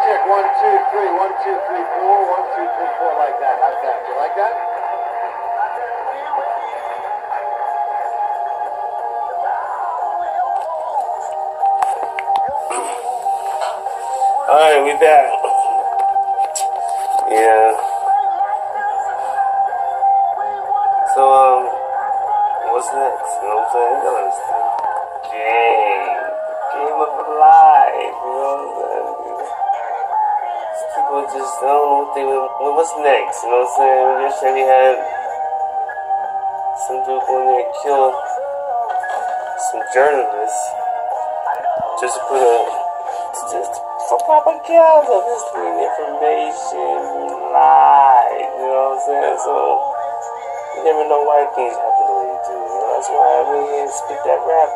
check. 1, 2, 3. 1, 2, 3, 4. 1, 2, 3, 4 like that. How's that? You like that? Alright, we back. Yeah. So, what's next? You know what I'm saying? You gotta understand. Game of life. You know what I'm saying? People just don't know what they well, what's next? You know what I'm saying? Yesterday we had some dude going there and kill some journalists just to put just for propaganda, just bring information, lie. You know what I'm saying? So you never know why things happen the way they do. You know, that's why I really spit that rap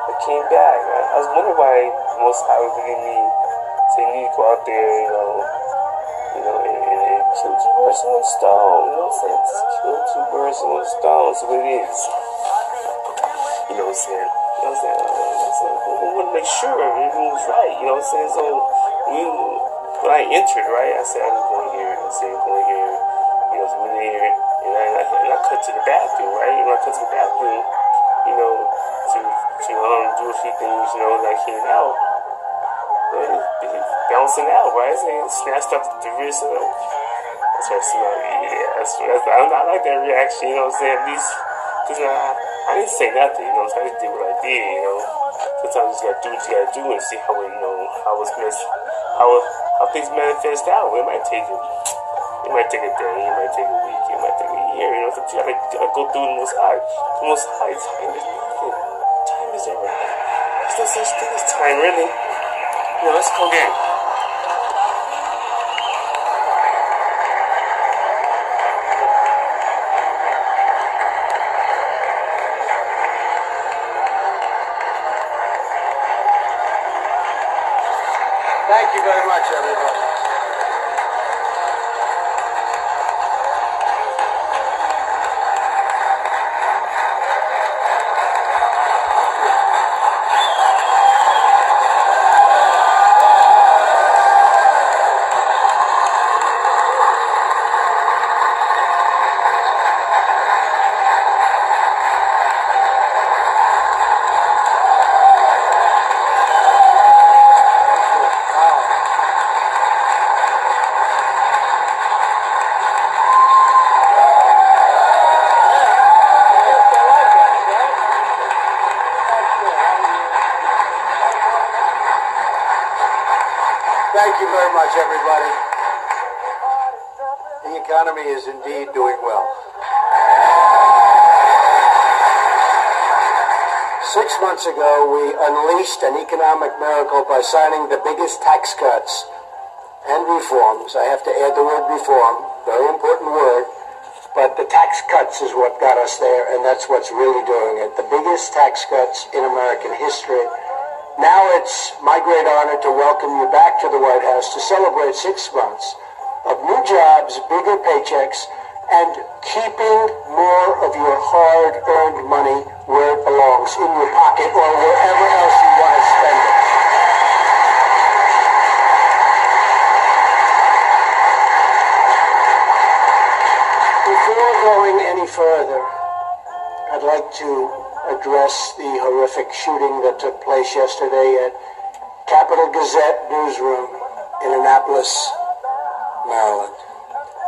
that came back. I was wondering why Most High would really need to need to go out there, and kill two birds with one stone. You know what I'm saying? Just kill two birds with one stone. That's what it is. You know what I'm saying? You know what I'm saying? We want to make sure everything was right. You know what I'm saying? So when I entered, right, I said I'm going here. I said I'm going here. You know, so we're here, and I cut to the bathroom, right? And I cut to the bathroom, to do a few things, and I came out. Bouncing out, right? So snatched up the wrist. That's what I see. I like that reaction, you know what I'm saying? At least, because I didn't say nothing, so I just did what I did, Sometimes you just gotta do what you gotta do and see how it, how things manifest out. It might take a day, it might take a week, it might take a year, Sometimes you gotta go through the Most High. The Most High, time is nothing. Time is everything. There's no such thing as time, really. Let's go again. Thank you very much, everybody. Thank you very much, everybody. The economy is indeed doing well. 6 months ago, we unleashed an economic miracle by signing the biggest tax cuts and reforms. I have to add the word reform, very important word, but the tax cuts is what got us there, and that's what's really doing it. The biggest tax cuts in American history. Now it's my great honor to welcome you back to the White House to celebrate 6 months of new jobs, bigger paychecks, and keeping more of your hard-earned money where it belongs, in your pocket or wherever else you want to spend it. Before going any further, I'd like to address the horrific shooting that took place yesterday at Capital Gazette newsroom in Annapolis, Maryland.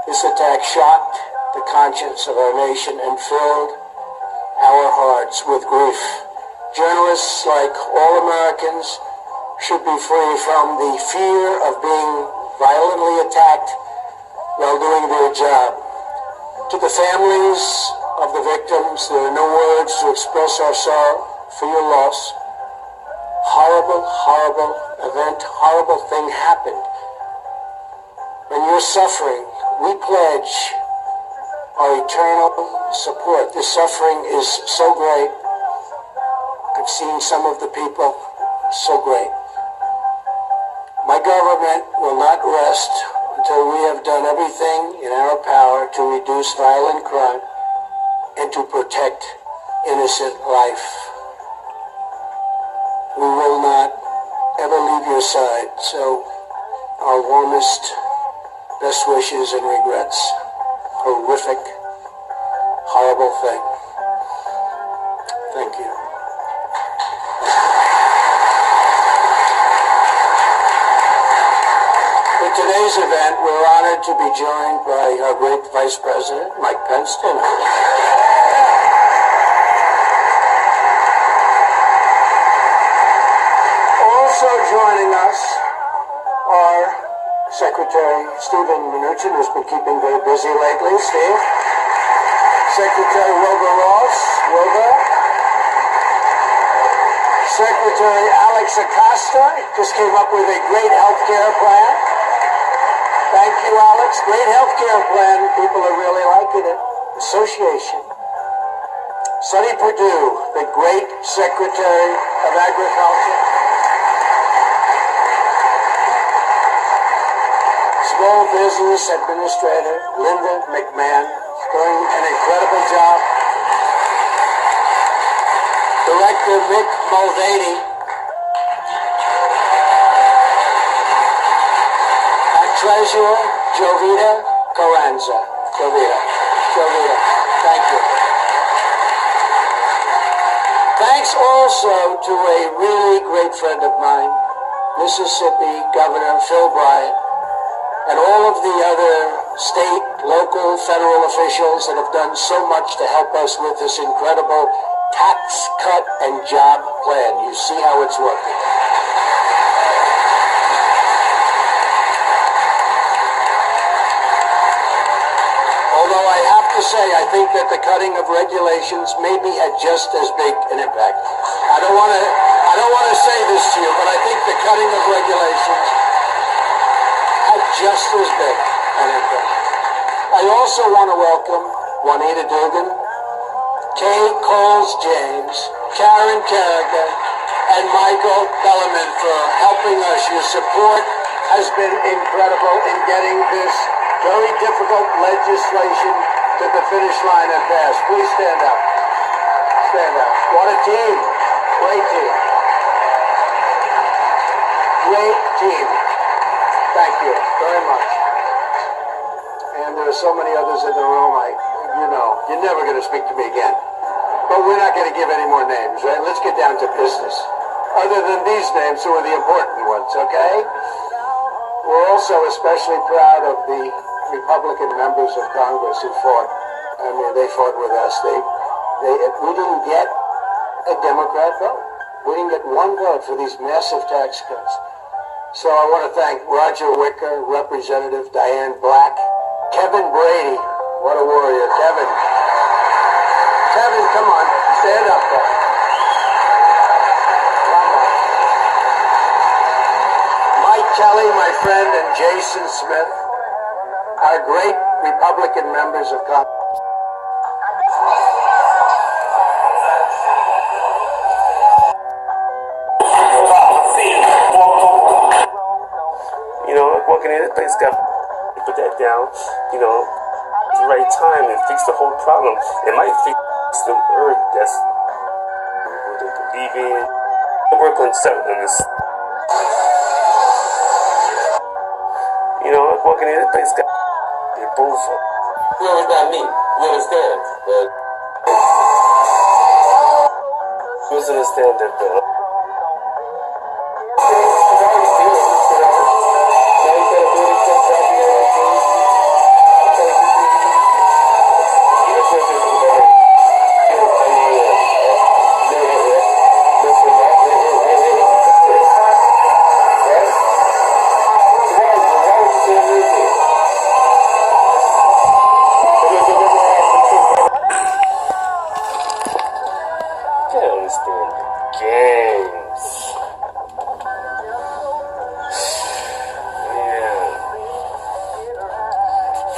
This attack shocked the conscience of our nation and filled our hearts with grief. Journalists, like all Americans, should be free from the fear of being violently attacked while doing their job. To the families of the victims, there are no words to express our sorrow for your loss. Horrible, horrible event, horrible thing happened. And you're suffering. We pledge our eternal support. This suffering is so great. I've seen some of the people, so great. My government will not rest until we have done everything in our power to reduce violent crime and to protect innocent life. We will not ever leave your side. So I our warmest, best wishes and regrets. Horrific, horrible thing. Thank you. For today's event, we're honored to be joined by our great Vice President, Mike Pence. Also joining us are Secretary Stephen Mnuchin, who's been keeping very busy lately. Steve. Secretary Wilbur Ross. Wilbur. Secretary Alex Acosta just came up with a great health care plan. Thank you, Alex. Great health care plan. People are really liking it. Association. Sonny Perdue, the great Secretary of Agriculture. Small Business Administrator Linda McMahon, doing an incredible job. Director Mick Mulvaney. And Treasurer Jovita Carranza. Jovita, thank you. Thanks also to a really great friend of mine, Mississippi Governor Phil Bryant, and all of the other state, local, federal officials that have done so much to help us with this incredible tax cut and job plan. You see how it's working. Although I have to say, I think that the cutting of regulations maybe had just as big an impact. I don't want to say this to you, but I think the cutting of regulations had just as big an impact. I also want to welcome Juanita Dugan, Kay Coles James, Karen Kerrigan, and Michael Bellerman for helping us. Your support has been incredible in getting this very difficult legislation to the finish line and pass. Please stand up. Stand up. What a team. Great team. Great team. Thank you very much. And there are so many others in the room. You're never going to speak to me again. But we're not going to give any more names, right? Let's get down to business. Other than these names, who are the important ones, okay? We're also especially proud of the Republican members of Congress who fought. I mean, they fought with us. We didn't get a Democrat vote. We didn't get one vote for these massive tax cuts. So I want to thank Roger Wicker, Representative Diane Black, Kevin Brady. What a warrior, Kevin. Kevin, come on, stand up there. Mike Kelly, my friend, and Jason Smith, our great Republican members of Congress. Walking in, things got to put that down, at the right time and fix the whole problem. It might fix the earth that's what they believe in. Work on something. Walking in, things got to be both. What does that mean? You understand? You must understand that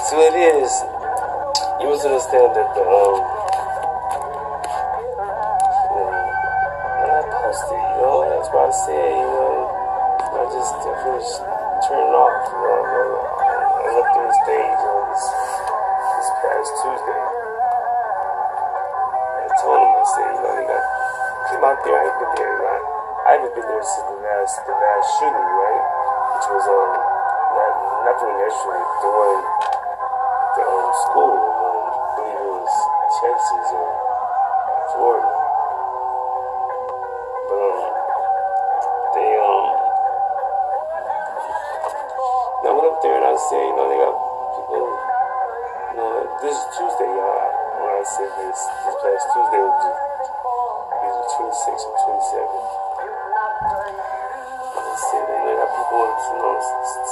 so it is. You must understand that the that's why I said, I just finished turning off. I looked on the stage this past Tuesday. I told him, I said, came out there. I ain't been there. I haven't been there since the last shooting, right? Which was not the one yesterday, the one, the school, I believe it was Texas or Florida. But they I went up there and I said, you know, they got people, you know, this is Tuesday, when I said this past Tuesday, was either 26 or 27. I said, you know, they got people, you know,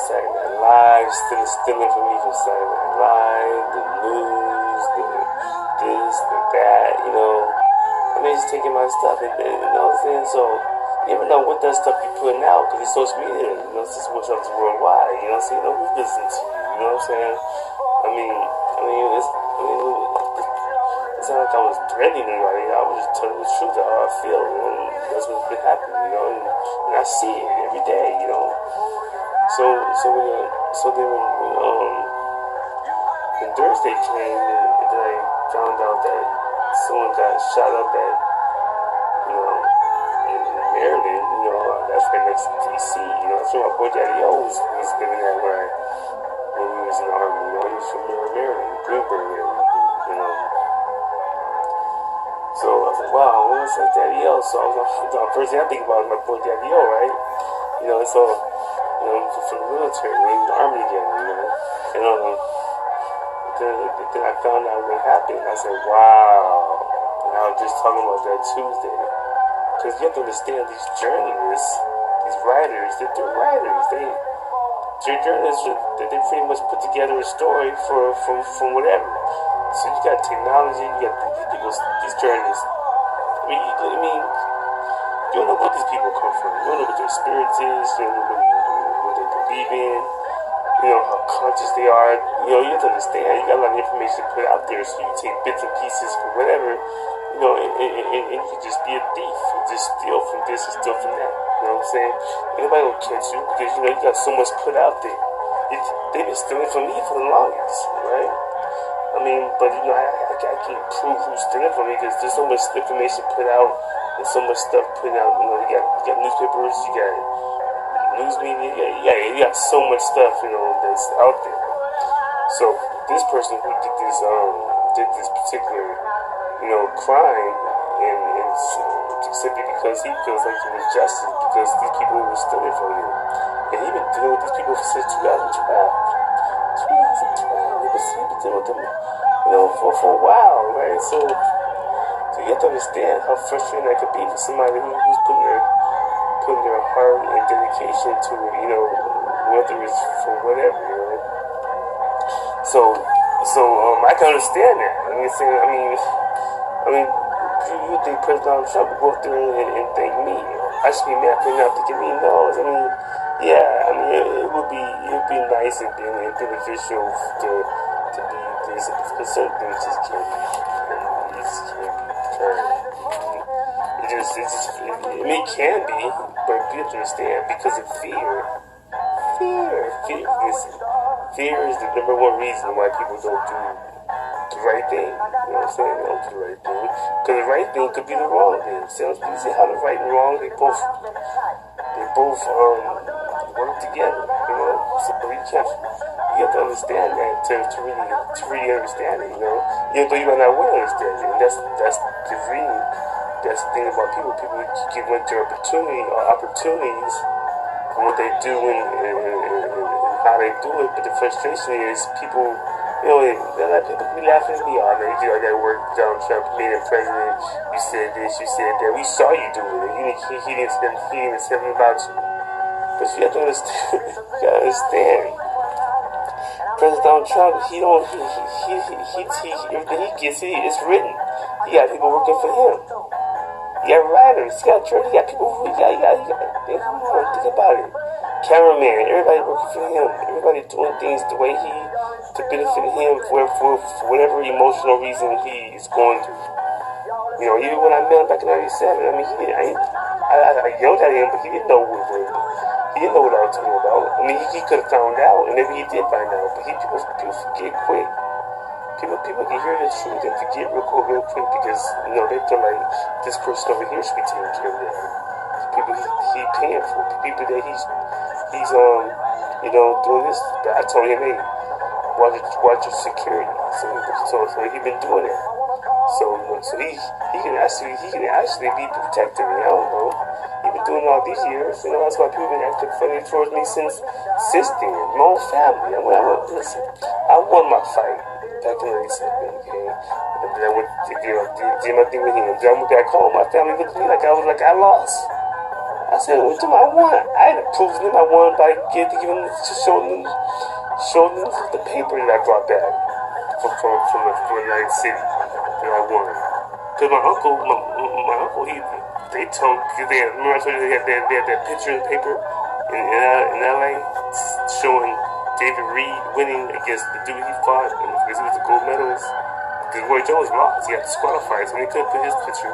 Saturday Night Live, stealing from me from Saturday Night Live, the news, the this, the that, you know. I mean, just taking my stuff, and you know what I'm saying? So, you never know what that stuff you're putting out, because it's social media, you know, it's just what's up worldwide, you know what I'm saying? You know, who's listening to you, you know what I'm saying? It's not like I was threatening anybody, I was just telling the truth of how I feel, and that's what's been happening, you know, and I see it every day, you know. So then when Thursday came, and then I found out that someone got shot up at, you know, in Maryland, you know, that's right next to DC, you know, that's where my boy Daddy O was living at when we was in the Army, you know, he was from Maryland, Greenberg, you know. So I was like, wow, when was that Daddy O? So I was like, the first thing I think about is my boy Daddy O, right? You know, so, you know, from the military, we in the Army together, you know, and then I found out what happened. I said, wow. And I was just talking about that Tuesday. Because you have to understand, these journalists, these writers, they're writers. They're journalists, they pretty much put together a story from whatever. So you got technology, you got these people, these journalists. I mean, you don't know what these people come from. You don't know what their spirits is. You don't know what they believe in. You know, how conscious they are. You know, you have to understand, you got a lot of information put out there, so you take bits and pieces from whatever, you know, and you can just be a thief. You just steal from this and steal from that. You know what I'm saying? Anybody will catch you because, you know, you got so much put out there. They've been stealing from me for the longest, right? I mean, but, you know, I can't prove who's stealing from me because there's so much information put out and so much stuff put out. You know, you got newspapers, you got news media, you got so much stuff, you know, that's out there. So this person who did this particular, you know, crime, and simply because he feels like it was justice because these people were stealing from him, and he's been dealing with these people since 2012. 2012, he been dealing with them, you know, for a while, right? So you have to understand how frustrating that could be for somebody who's putting their heart and dedication to it, you know, whether it's for whatever, you know. So I can understand that. You would think President Donald Trump would go up there and thank me. I should be mad for not thinking me. No, it would be nice and beneficial to be this, but certain things just can't be turned. It can be, but you have to understand, because of fear. Listen, fear is the number one reason why people don't do the right thing. You know what I'm saying? They don't do the right thing. Because the right thing could be the wrong thing. You see how the right and wrong, they both work together. You know? So you have to understand that to really understand it, you know? Even though you might not want to understand it. And that's the dream. That's the thing about people. People get their opportunities for what they do and how they do it. But the frustration is people, you know, people be laughing at me all night. I got to work Donald Trump, being a president. You said this, you said that. We saw you do it. He didn't say anything about you. But you have to understand. You gotta understand. President Donald Trump, everything he gets, it's written. He got people working for him. He got writers, he got church, he got people who come on, think about it. Cameraman, everybody working for him. Everybody doing things the way to benefit him for whatever emotional reason he is going through. You know, even when I met him back in '97, I yelled at him, but he didn't know what I was talking about. I mean, he could have found out, and maybe he did find out, but people forget quick. People can hear the truth and forget real quick because, you know, they feel like this person over here should be taking care of them. People he's paying for, people that he's doing this. But I told him, hey, watch your security. So he been doing it. So he can actually be protected. I don't know. He been doing all these years. That's why people been acting funny towards me since then. My own family. Listen, I won my fight back in '87. Okay, and then I went did my thing with him. Then I went back home. My family looked at me like I lost. I said, what do I won? I had to prove to them I won by showing them the paper that I brought back from United City that I won. Because my uncle, they told, remember I told you they had that picture in the paper in LA showing David Reed winning against the dude he fought because he was the gold medalist. Because Roy Jones lost, he got disqualified, so they couldn't put his picture.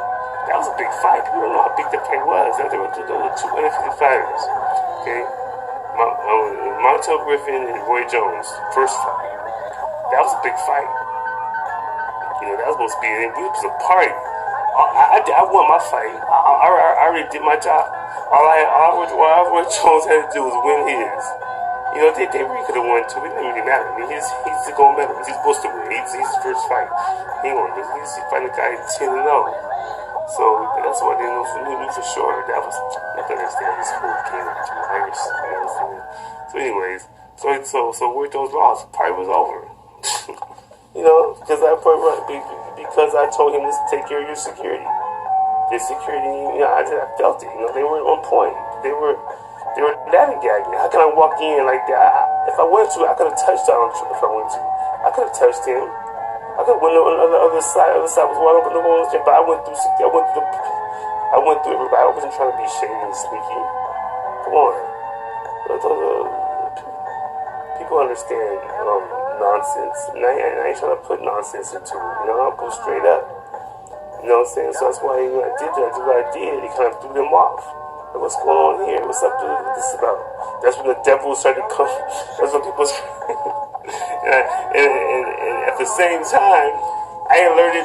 That was a big fight. People don't know how big that fight was. There were 250 fighters. Okay? Montel Griffin and Roy Jones, first fight. That was a big fight. That was supposed to be, it was a party. I won my fight. I already did my job. All Roy Jones had to do was win his. They really could have won too. It didn't really matter. I mean, he's the gold medalist. He's supposed to win. He's his first fight. He won. He's fighting the guy 10-0. So that's what they knew for sure. That was, I don't understand this whole game of Irish. So anyways, so Roy Jones lost. The party was over. Because I told him to take care of your security. The security, I felt it. They were on point. They were lollygagging. How can I walk in like that? If I wanted to, I could have touched Donald Trump if I wanted to. I could have touched him. I could have went on the other side. The other side was wide open. But I went through everybody. I wasn't trying to be shady and sneaky. Come on. People understand nonsense. And I ain't trying to put nonsense into it. I'll go straight up. You know what I'm saying? So that's why when I did what I did, it kind of threw them off. Like, what's going on here? What's up with this about? That's when the devil started to come. That's when people and at the same time, I alerted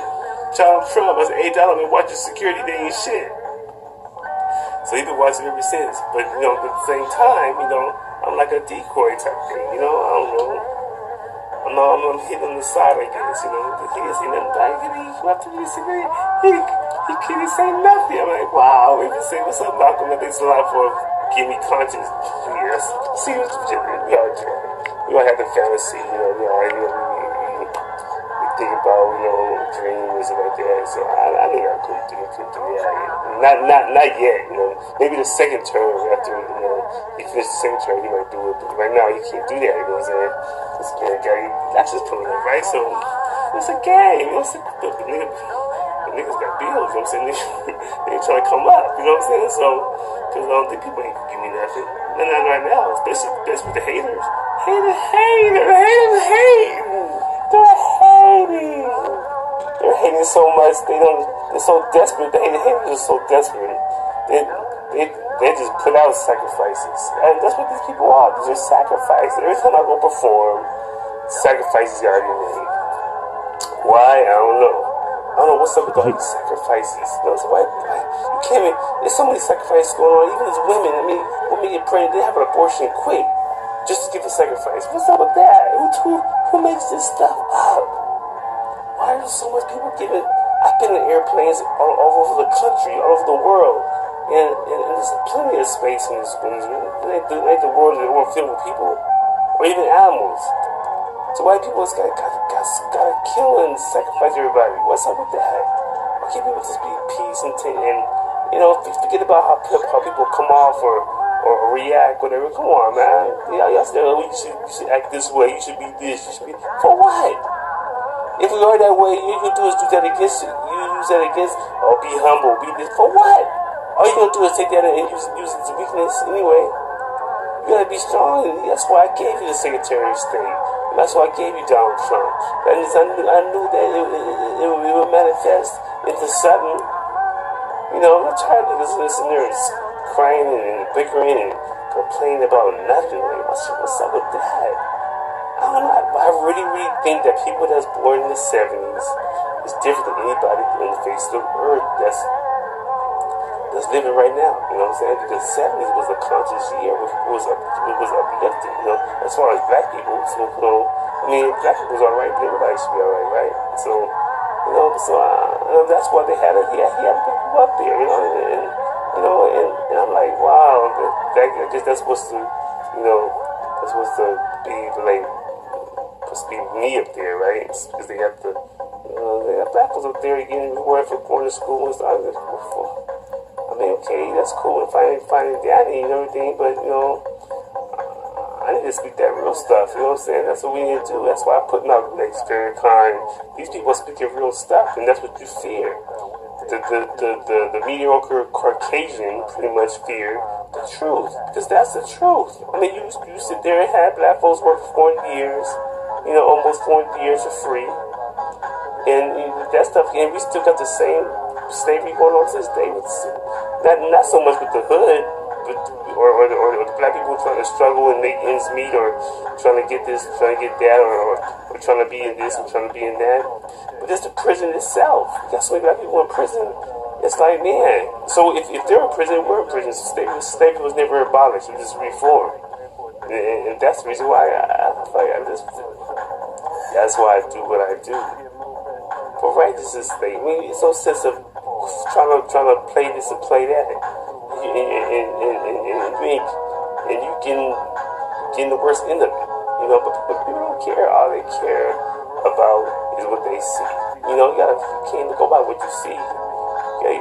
Donald Trump. I said, hey, Donald, man, watch your security, they ain't shit. So he's been watching ever since. But, at the same time, I'm like a decoy type thing, I don't know. I'm hitting on the side, I guess, He didn't say nothing back. He couldn't say nothing. I'm like, wow. If you say, what's up, Malcolm? Thanks a lot for giving me conscience. Yes. See, we all have the fantasy, we think about, dreams and stuff like that. So I think I could do reality. Not yet, Maybe the second term after, he finished the second term, he might do it. But right now, he can't do that, you know what I'm saying? This guy, that's just pulling it, right? So, it's a game, the niggas got bills, you know what I'm saying? They ain't trying to come up, you know what I'm saying? So, because I don't think people ain't gonna give me nothing. Not right now, especially with the haters. Haters hate. They're hating so much. They're so desperate. The haters are so desperate. They just put out sacrifices, and that's what these people are. They're just sacrifices. Every time I go perform, sacrifices gotta be made. Why? I don't know. I don't know what's up with all these sacrifices. So why you can't even, there's so many sacrifices going on. Even as women, women get pregnant, they have an abortion quick just to give a sacrifice. What's up with that? Who makes this stuff up? Why are there so much people giving? I've been in airplanes all over the country, all over the world, and there's plenty of space in this building. It ain't the world filled with people, or even animals. So why people just gotta kill and sacrifice everybody? What's up with that? Why can't people just be at peace and forget about how people come off or react, whatever? Come on, man. Y'all said, you should act this way, you should be this, you should be... For what? If we are that way, you do is do that against you. You use that against, be humble, be this. For what? All you gonna do is take that and use it as a weakness anyway. You gotta be strong. That's why I gave you the Secretary of State. That's why I gave you Donald Trump. I knew that it would manifest into something. I'm not tired of niggas in there crying and bickering and complaining about nothing. Like, what's up with that? I don't know. I really think that people that's born in the 70s is different than anybody on the face of the earth that's living right now. You know what I'm saying? Because the 70s was a conscious year where people was uplifted, you know, as far as black people. So, you know, I mean, black people's alright, but everybody should be alright, right? So, you know, that's why they had it. He had people up there, you know, and I'm like, wow, I guess that's supposed to, you know, that's supposed to be like, supposed to be me up there, right? It's because they have they have black folks up there getting rewarded for going to school and stuff. I mean, okay, that's cool and finding daddy and everything, but you know, I need to speak that real stuff. You know what I'm saying? That's what we need to do. That's why I'm putting out next very kind. These people are speaking real stuff, and that's what you fear. The mediocre Caucasian pretty much fear the truth, because that's the truth. I mean, you sit there and have black folks work for 40 years, you know, almost 40 years for free, and that stuff. And we still got the same slavery going on to this day. Not so much with the hood, but or the black people trying to struggle and make ends meet, or trying to get this, trying to get that, or trying to be in this and trying to be in that. But it's the prison itself. That's why black people in prison. It's like, man. So if they're in prison, we're in prison. So slavery was never abolished. It was just reformed, and that's the reason why that's why I do what I do. For righteousness' sake, I mean, it's no sense of trying to play this and play that, and you get the worst end of it, you know. But people don't care. All they care about is what they see. You know, you can't go by what you see. You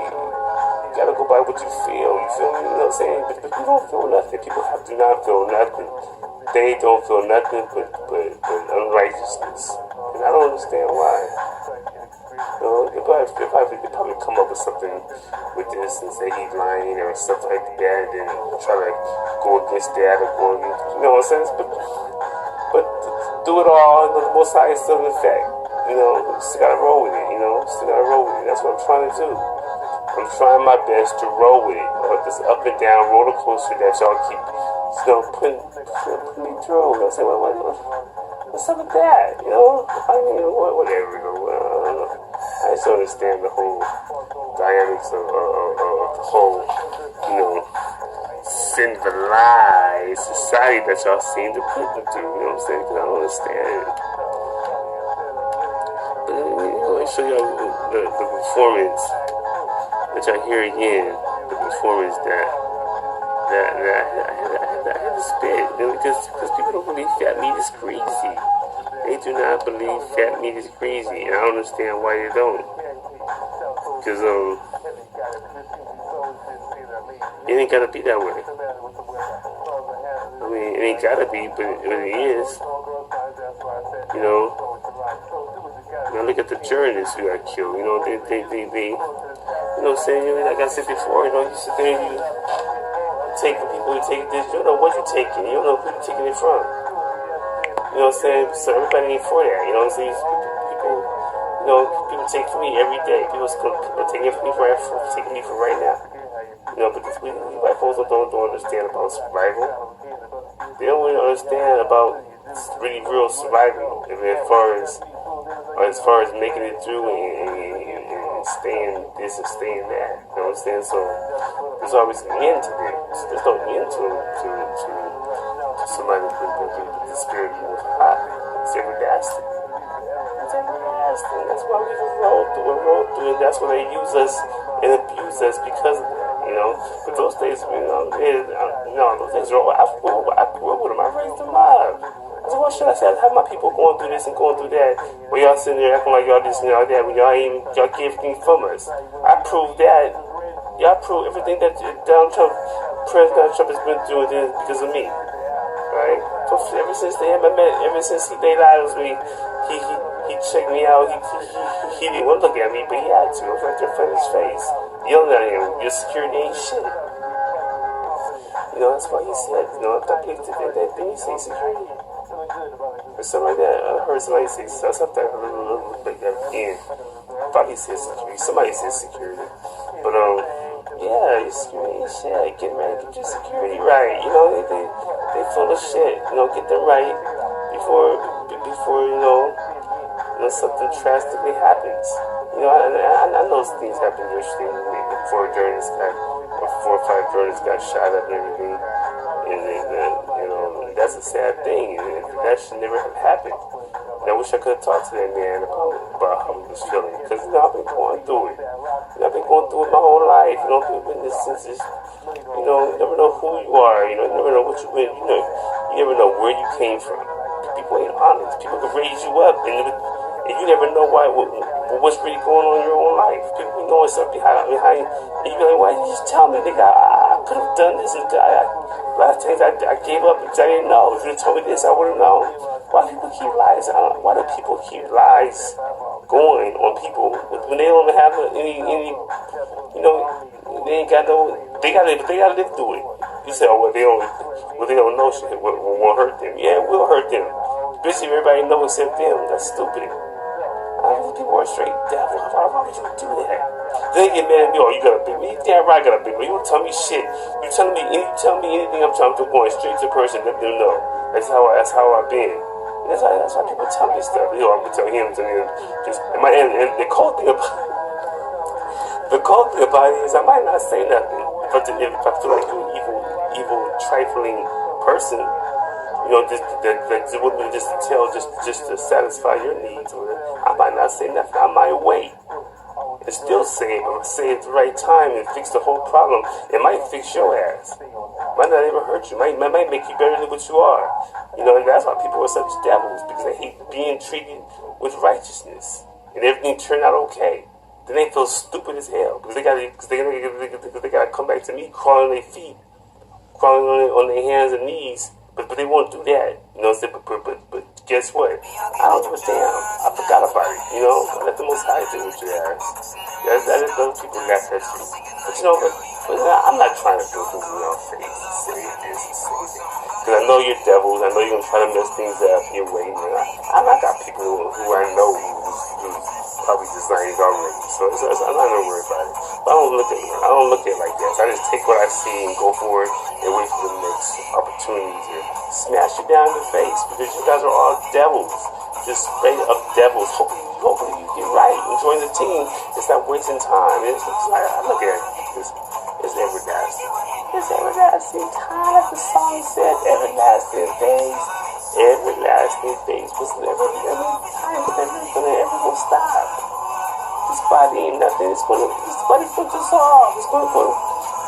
gotta go by what you feel. You feel me? You know what I'm saying? But you don't feel nothing. People do not feel nothing. They don't feel nothing but unrighteousness, and I don't understand why. You know, they probably come up with something with this and say he's lying or something like that, and then try to go against that or go against, you know what I'm saying? But do it all, the Most High is still in effect. You know, still gotta roll with it. You know, still gotta roll with it. That's what I'm trying to do. I'm trying my best to roll with it, or this up and down roller coaster that y'all keep, you know, putting me through. I say, what's up with that? You know, I mean, whatever. You know, I don't know. I just don't understand the whole dynamics of the whole, you know, civilized society that y'all seem to put them through. You know what I'm saying? Because I don't understand it. But let me show y'all the performance that y'all hear again. The performance that I had to spit, you know, because people don't believe fat meat is greasy. They do not believe fat meat is greasy, and I don't understand why they don't. Because it ain't gotta be that way. I mean, it ain't gotta be, but it is. You know. Now look at the journalists who got killed. You know, they you know, saying, you know, like I said before, you know, you sit there and you take the people who take this. You don't know what you're taking. You don't know who you're taking it from. You know what I'm saying? So everybody ain't for that. You know what I'm saying? People, you know, people take from me every day. People taking it from me taking me for right now. You know, but these white folks don't understand about survival. They don't really understand about really real survival. I mean, as far as making it through and staying this and staying that. You know what I'm saying? So there's always an end to it. There's no end to somebody with the spirit of hot. It's everlasting. It's everlasting. That's why we just roll through it. That's why they use us and abuse us because of that, you know. But those days, you know, those days are over. I grew up with them. I raised them up. I said, what should I say? I have my people going through this and going through that. When y'all sitting there acting like y'all this and y'all that, when y'all get everything from us. I proved that. Y'all prove everything that President Trump has been through because of me. Right? So ever since they haven't met, ever since they lied with me, he checked me out. He didn't want to look at me, but he had to. I was right there in front of his face. Yelling at him, your security ain't shit. You know, that's why he said, you know, I thought he say security. Or something like that. I heard somebody say something like that again. I thought he said security. Somebody said security. But yeah, your security ain't shit. Get ready, get your security right. You know, they full of shit. You know, get them right before you know something drastically happens. You know, I know things happened yesterday. 4 or 5 journalists got shot up and everything, and that should never have happened. And I wish I could have talked to that man about how he was feeling. Because, I've been going through it. I've been going through it my whole life. People in this sense is, you never know who you are. You never know what you've been. You never know where you came from. People ain't honest. People can raise you up. And you never know what's really going on in your own life. People be knowing something behind you. And you be like, why didn't you just tell me, nigga? I could have done this. And a lot of times I gave up because I didn't know. If you had told me this, I would have known. Why do people keep lies? Why do people keep lies going on people when they don't have any they ain't got no, they gotta live through it. You say, oh, they don't know shit. Won't hurt them. Yeah, it will hurt them. Especially if everybody knows except them. That's stupid. People are straight devil. Why would you do that? Then they get mad at me. Oh, you got a big one. You damn right I got a big one. You don't tell me shit. You tell me anything. I'm going straight to the person. Let them know. That's how I've been. That's how people tell me stuff. I'm gonna tell him. And the cold thing about it is I might not say nothing if I feel like you're an evil, trifling person. That wouldn't just tell just to satisfy your needs. I might not say nothing. I might wait and still say it, but say it at the right time and fix the whole problem. It might fix your ass. Might not even hurt you. Might make you better than what you are. And that's why people are such devils, because they hate being treated with righteousness and everything turned out okay. Then they feel stupid as hell because they gotta come back to me crawling on their feet, crawling on their hands and knees. But they won't do that, But guess what? I don't give a damn. I forgot about it. I let the Most High do with your ass. That is those people got that shit. But I'm not trying to do things in your face and say this and say that. Because I know you're devils. I know you're gonna try to mess things up. You're waiting. I got people who I know who's probably designed already. So I'm not gonna worry about it. But I don't look at it like that. So I just take what I see and go for it and wait for the next opportunity to smash you down in the face, because you guys are all devils, just straight up devils. Hopefully you get right and join the team and stop wasting time. I look at it, it's everlasting. It's everlasting time, like the song said, everlasting days. Everlasting days. What's never time is never gonna stop. This body ain't nothing. This body's gonna dissolve. It's gonna go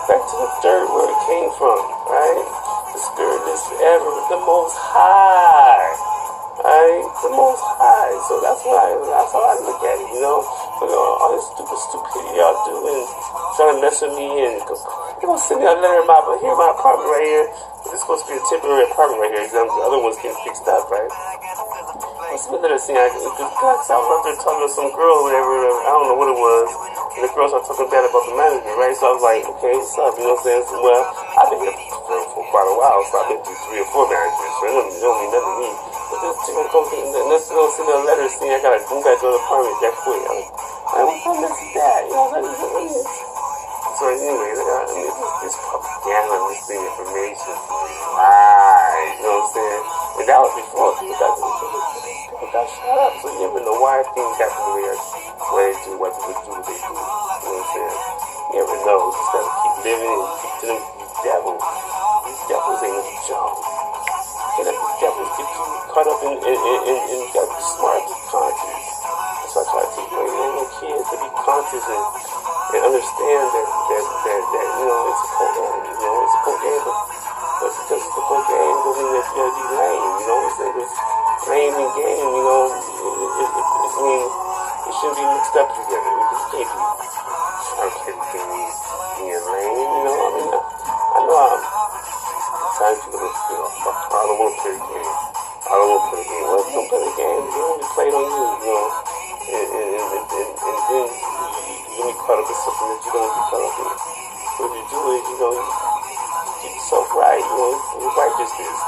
back to the dirt where it came from, right? The spirit is forever with the Most High, right? The Most High. So that's how I look at it, all this stupidity y'all do and trying to mess with me and they're gonna send me a letter in my apartment right here. This is supposed to be a temporary apartment right here. The other one's getting fixed up, right? What's the letter saying? I was out there talking to some girl or whatever. I don't know what it was. And the girls are talking bad about the manager, right? So I was like, okay, what's up? You know what I'm saying? So, well, I've been here for quite a while, so I've been through 3 or 4 managers, so it don't mean nothing to me. But this chick gonna send me a letter saying I gotta move back to the apartment that quick. I'm like, what the mess is that? So anyway, this propaganda, this thing, information, lies, you know what I'm saying? And that was before people got shut up, so you never know why things happen the way they do, why people do what they do, you know what I'm saying? You never know, you just gotta keep living and keep to them devils. These devils ain't no joke. These devils get you caught up in you gotta be smart, be conscious. So I try to teach my little kids to be conscious and understand that it's a cold game, it's a cold game, but because it's a cold game, it doesn't mean that you gotta be lame, instead of lame and game, it shouldn't be mixed up together. You can't be trying to play the game being lame, I know sometimes people I don't want to play the game. Well, if you don't play the game, you only play it on you, and then you get caught up in something that you don't want to be caught up in. So if you do it, you keep yourself right, with righteousness.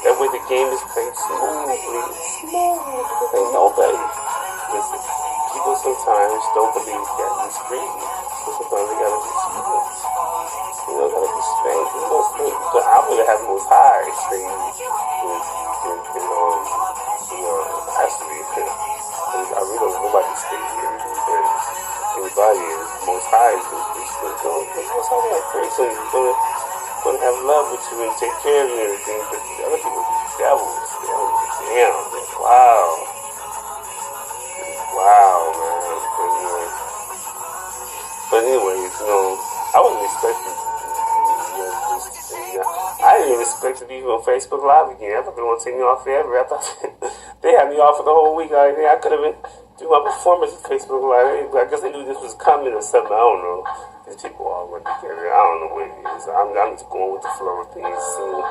That way the game is played smoothly, because ain't nobody. Listen, people sometimes don't believe that it's crazy, so sometimes they gotta be spanked. Gotta be spanked. But I would have Most High spank actually, I really don't know nobody stay here, but anybody is Most High is Most High got grace on you. He's gonna have love with you and take care of you and everything, but the other people are devils. They to be on Facebook Live again. I thought they were going to take me off forever. I thought they had me off for the whole week. I could have been doing my performance on Facebook Live. I guess they knew this was coming or something. I don't know. These people all went together. I don't know what it is. I'm just going with the flow of things and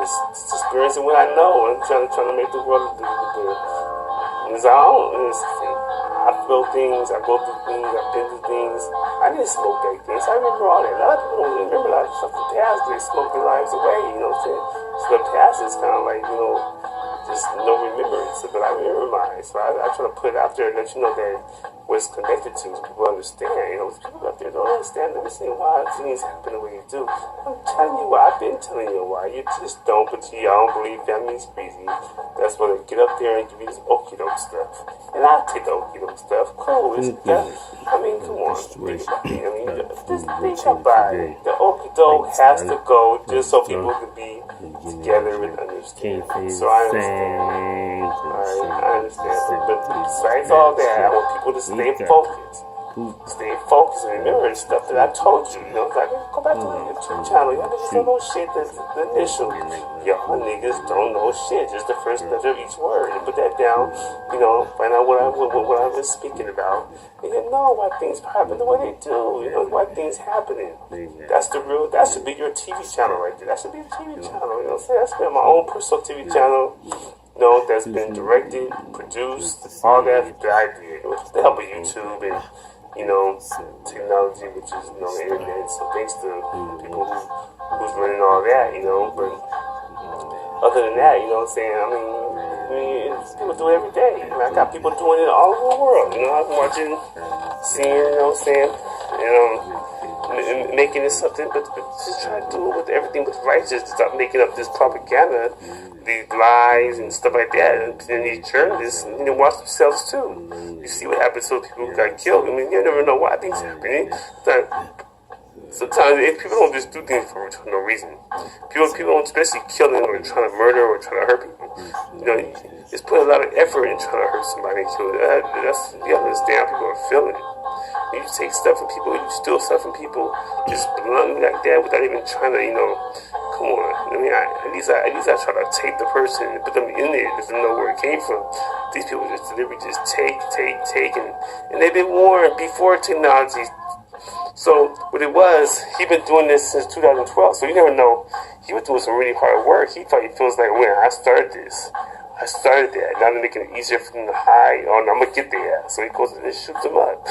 just experiencing what I know and trying to make the world a little bit. I feel things, I go through things, I've been through things. I didn't smoke back then, so I remember all that. A lot of people don't remember a lot of stuff from the past. They smoke their lives away, you know what I'm saying? So the past is kind of like, you know, just no remembrance, but I remember mine. So I try to put it out there and let you know that what's connected to so people understand. You know, people out there don't understand why things happen the way they do. I'm telling you why. I've been telling you why. You just don't, but you don't believe family's crazy. That's why they get up there and give you this okie doke stuff. And I'll take the okie doke stuff. Cool. I mean, come on. Just think about it. The okie doke has to go just so people can be together and understand. So I understand. I understand. But besides all that, I want people to stay focused. Stay focused and remember the stuff that I told you. You know, like, go back to the YouTube channel. Y'all niggas don't know shit. That's the initial. Y'all niggas don't know shit. Just the first letter of each word. And put that down. You know, find out what I was speaking about. And you know why things happen the way they do. You know why things happening. That's the real. That should be your TV channel right there. That should be the TV channel. You know what I'm saying? That's been my own personal TV channel. You know, that's been directed, produced, all that I did with the help of YouTube and, you know, technology, which is, you know, the internet. So thanks to people who's running all that, you know. But other than that, you know what I'm saying? I mean, people do it every day. I got people doing it all over the world. You know, I'm watching, seeing, you know what I'm saying? And making it something, but just try to do it with everything with righteous. Stop making up this propaganda, these lies and stuff like that. And these journalists, you know, watch themselves too. You see what happens to people who got killed. I mean, you never know why things happen. Sometimes if people don't just do things for no reason. People don't especially killing or trying to murder or trying to hurt people. You know, it's put a lot of effort in trying to hurt somebody and kill it. You understand how people are feeling. You take stuff from people, you steal stuff from people, just bluntly like that without even trying to, you know, come on. I mean, at least I try to take the person and put them in there, let them know where it came from. These people just deliberately just take, and they've been warned before technology. So what it was, he'd been doing this since 2012, so you never know. He was doing some really hard work. He probably feels like, when I started this. I started that. Now they're making it easier for them to hide. Oh, no, I'm going to get there. So he goes and shoots them up.